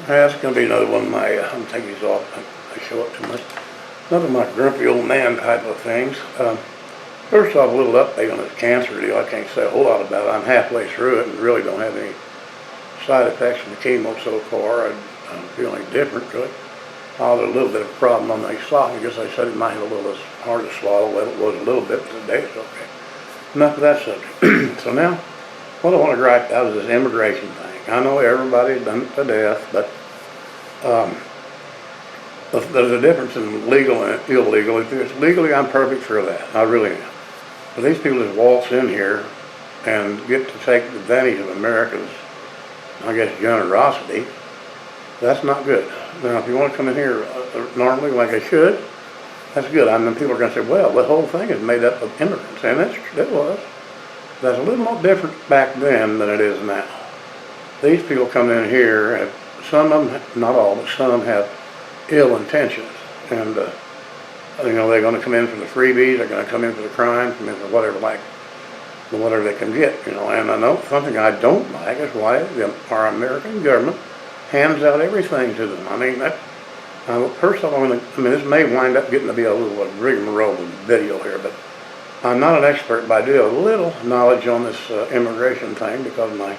That's going to be another one of my, I'm thinking he's off, I show up too much. Another of my grumpy old man type of things. First off, a little update on this cancer deal. I can't say a whole lot about it. I'm halfway through it and really don't have any side effects from the chemo so far. I'm feeling different, really. There's a little bit of a problem on the esophagus. They said it might have a little hard to swallow. Well, it was a little bit, but today it's okay. Enough of that subject. So now, what I want to gripe about is this immigration thing. I know everybody's done it to death, but there's a difference in legal and illegal. If it's legally, I'm perfect for that. I really am. But these people just waltz in here and get to take advantage of America's, I guess, generosity. That's not good. Now, if you want to come in here normally like I should, that's good. I mean, people are going to say, well, the whole thing is made up of immigrants. And it was. That's a little more different back then than it is now. These people come in here, some of them, not all, but some of them have ill intentions. And, they're going to come in for the freebies, they're going to come in for the crime, come in for whatever, whatever they can get, And I know something I don't like is why our American government hands out everything to them. I mean, first of all, this may wind up getting to be a little rigmarole video here, but I'm not an expert, but I do have a little knowledge on this immigration thing because my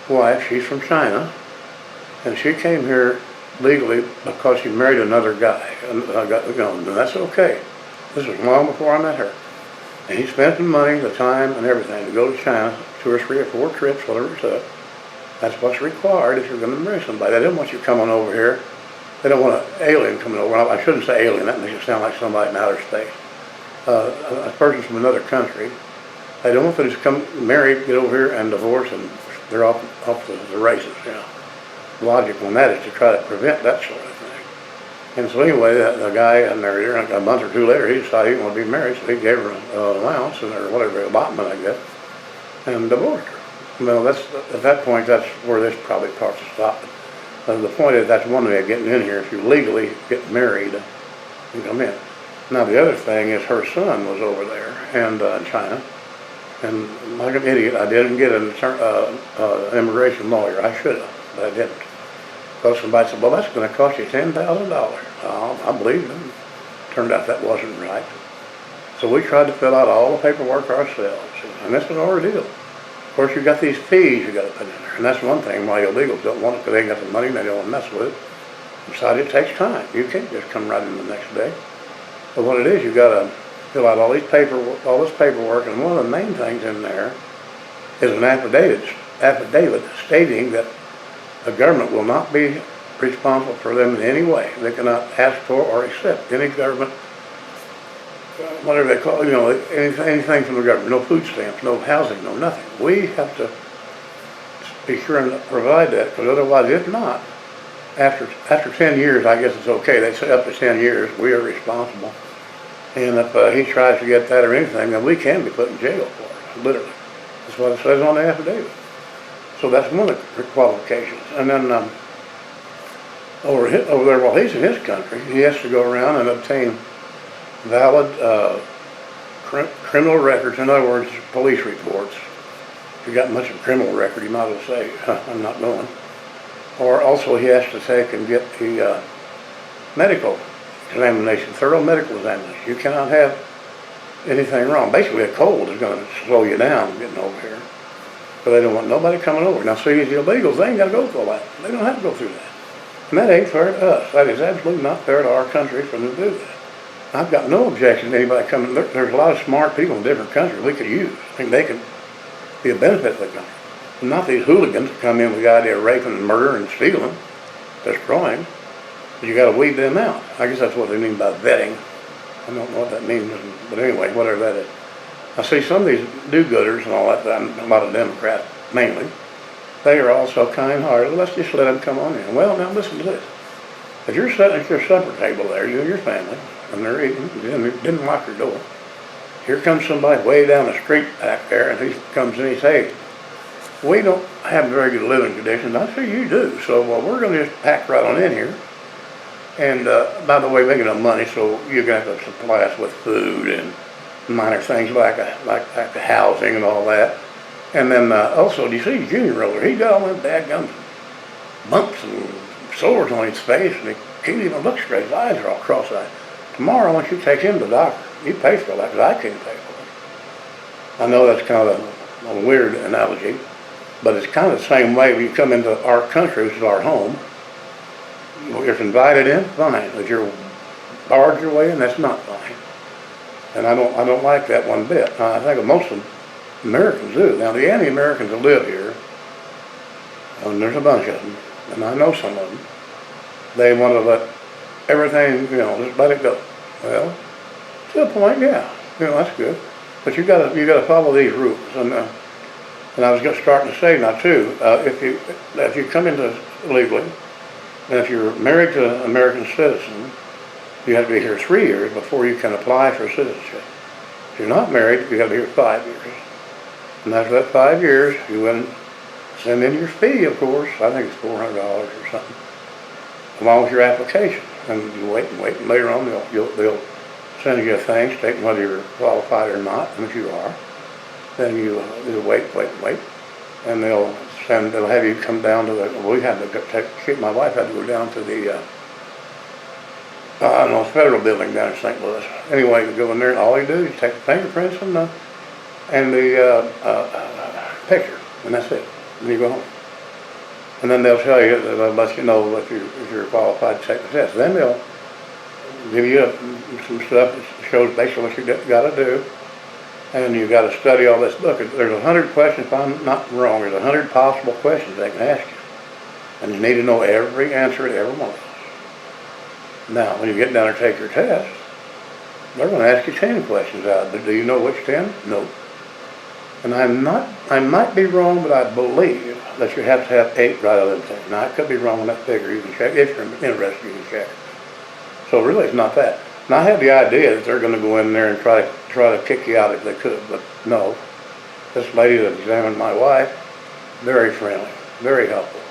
wife, she's from China, and she came here legally because she married another guy, and that's okay. This was long before I met her. And he spent the money, the time, and everything to go to China, 2 or 3 or 4 trips, whatever it took. That's what's required if you're going to marry somebody. They don't want you coming over here. They don't want an alien coming over. I shouldn't say alien. That makes it sound like somebody in outer space. A person from another country. They don't want to just come marry, get over here, and divorce, and they're off the races. Logical in that is to try to prevent that sort of thing. And so anyway, the guy married her, and a month or 2 later, he decided he didn't want to be married, so he gave her an allowance, or whatever, allotment, I guess, and divorced her. Well, at that point, that's where this probably starts to stop. The point is, that's one way of getting in here. If you legally get married, you come in. Now, the other thing is her son was over there, and in China, and like an idiot, I didn't get an immigration lawyer. I should have, but I didn't. Because somebody said, well, that's going to cost you $10,000. I believed them. Turned out that wasn't right. So we tried to fill out all the paperwork ourselves, and this was our deal. Of course, you got these fees you got to put in there, and that's one thing why illegals don't want it, because they ain't got the money and they don't want to mess with it. Besides, it takes time. You can't just come right in the next day. But what it is, you got to fill out all this paperwork, and one of the main things in there is an affidavit stating that the government will not be responsible for them in any way. They cannot ask for or accept any government, whatever they call it, anything from the government. No food stamps, no housing, no nothing. We have to be sure and provide that, because otherwise, if not, after 10 years, I guess it's okay. They say up to 10 years, we are responsible. And if he tries to get that or anything, then we can be put in jail for it, literally. That's what it says on the affidavit. So that's one of the qualifications. And then over there, while he's in his country, he has to go around and obtain valid criminal records. In other words, police reports. If you got much of a criminal record, you might as well say, I'm not going. Or also he has to take and get the medical examination, thorough medical examination. You cannot have anything wrong. Basically, a cold is going to slow you down getting over here. But they don't want nobody coming over. Now, see, these illegals, they ain't got to go through all that. They don't have to go through that. And that ain't fair to us. That is absolutely not fair to our country for them to do that. I've got no objection to anybody coming. There's a lot of smart people in different countries we could use. I think they could be a benefit to the country. But not these hooligans that come in with the idea of raping and murdering and stealing, destroying. But you got to weed them out. I guess that's what they mean by vetting. I don't know what that means, but anyway, whatever that is. I see some of these do-gooders and all that, a lot of Democrats mainly, they are also kind-hearted. Let's just let them come on in. Well, now listen to this. If you're sitting at your supper table there, you and your family, and they're eating, and they didn't lock your door, here comes somebody way down the street back there, and he comes in and he says, we don't have very good living conditions. I say, you do. So, well, we're going to just pack right on in here. And by the way, making enough money, so you're going to have to supply us with food and minor things like the housing and all that. And then also, do you see Junior over? He got all them dadgum bumps and sores on his face, and he can't even look straight. His eyes are all cross-eyed. Tomorrow, once you take him to the doctor, you pay for that, because I can't pay for it. I know that's kind of a weird analogy, but it's kind of the same way when you come into our country, which is our home. If invited in, fine. If you're barged your way in, that's not fine. And I don't like that one bit. I think most of Americans do. Now, the anti-Americans that live here, and there's a bunch of them, and I know some of them, they want to let everything, just let it go. Well, to a point, yeah, that's good. But you gotta follow these rules. And I was just starting to say now too, if you come into legally, and if you're married to an American citizen, you have to be here 3 years before you can apply for citizenship. If you're not married, you have to be here 5 years. And after that 5 years, you wouldn't send in your fee, of course. I think it's $400 or something, along with your application. And you wait, and later on they'll send you a thing stating whether you're qualified or not, and if you are, then you wait, and they'll have you come down to my wife had to go down to the federal building down in St. Louis. Anyway, you go in there, and all you do is take the fingerprints and the picture, and that's it. And you go home. And then they'll tell you, they'll let you know if you're qualified to take the test. Then they'll give you some stuff that shows basically what you got to do, and you got to study all this book. There's 100 questions, if I'm not wrong. There's 100 possible questions they can ask you, and you need to know every answer to every one of those. Now, when you get down there and take your test, they're going to ask you 10 questions out. But do you know which 10? No. And I might be wrong, but I believe that you have to have 8 right out of the 10. Now, I could be wrong on that figure. You can check. If you're interested, you can check. So really, it's not that. Now, I had the idea that they're going to go in there and try to kick you out if they could, but no. This lady that examined my wife, very friendly, very helpful.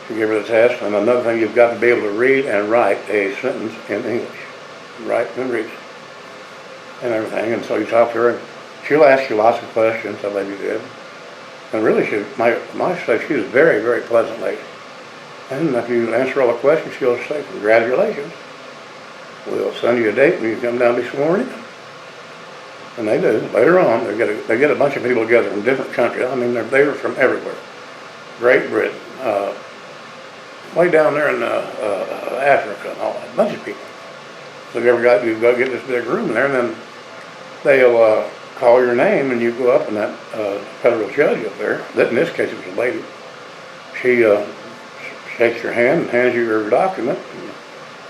She gave her the test, and another thing, you've got to be able to read and write a sentence in English. Write and read it, and everything. And so you talk to her, and she'll ask you lots of questions, I believe you did. And really, my wife said she was a very, very pleasant lady. And if you answer all the questions, she'll say, congratulations. We'll send you a date when you come down to be sworn in. And they do. Later on, they get a bunch of people together from different countries. I mean, they were from everywhere. Great Britain, way down there in Africa and all that, a bunch of people. So you've got to get this big room there, and then they'll call your name, and you go up, and that federal judge up there, that in this case it was a lady, she shakes your hand and hands you your document,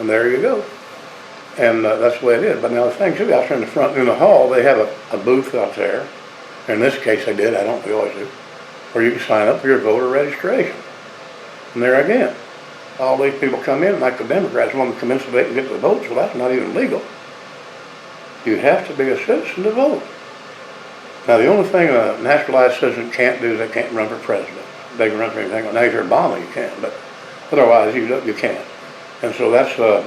and there you go. And that's the way it is. But now the thing too, out there in the front, in the hall, they have a booth out there. In this case they did, I don't know if they always do, where you can sign up for your voter registration. And there again, all these people come in, like the Democrats want to come in so they can get the votes. Well, that's not even legal. You have to be a citizen to vote. Now, the only thing a naturalized citizen can't do is they can't run for president. They can run for anything. Now, if you're Obama, you can, but otherwise you can't. And so that's the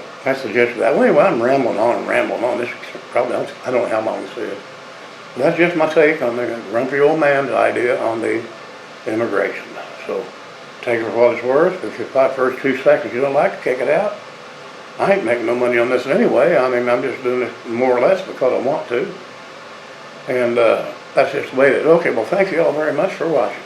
gist of that. Well, anyway, I'm rambling on. This probably, I don't know how long this is. But that's just my take on the run for your old man's idea on the immigration. So take it for what it's worth. If your first 2 seconds you don't like it, kick it out. I ain't making no money on this anyway. I mean, I'm just doing it more or less because I want to. And that's just the way it is. Okay, well, thank you all very much for watching.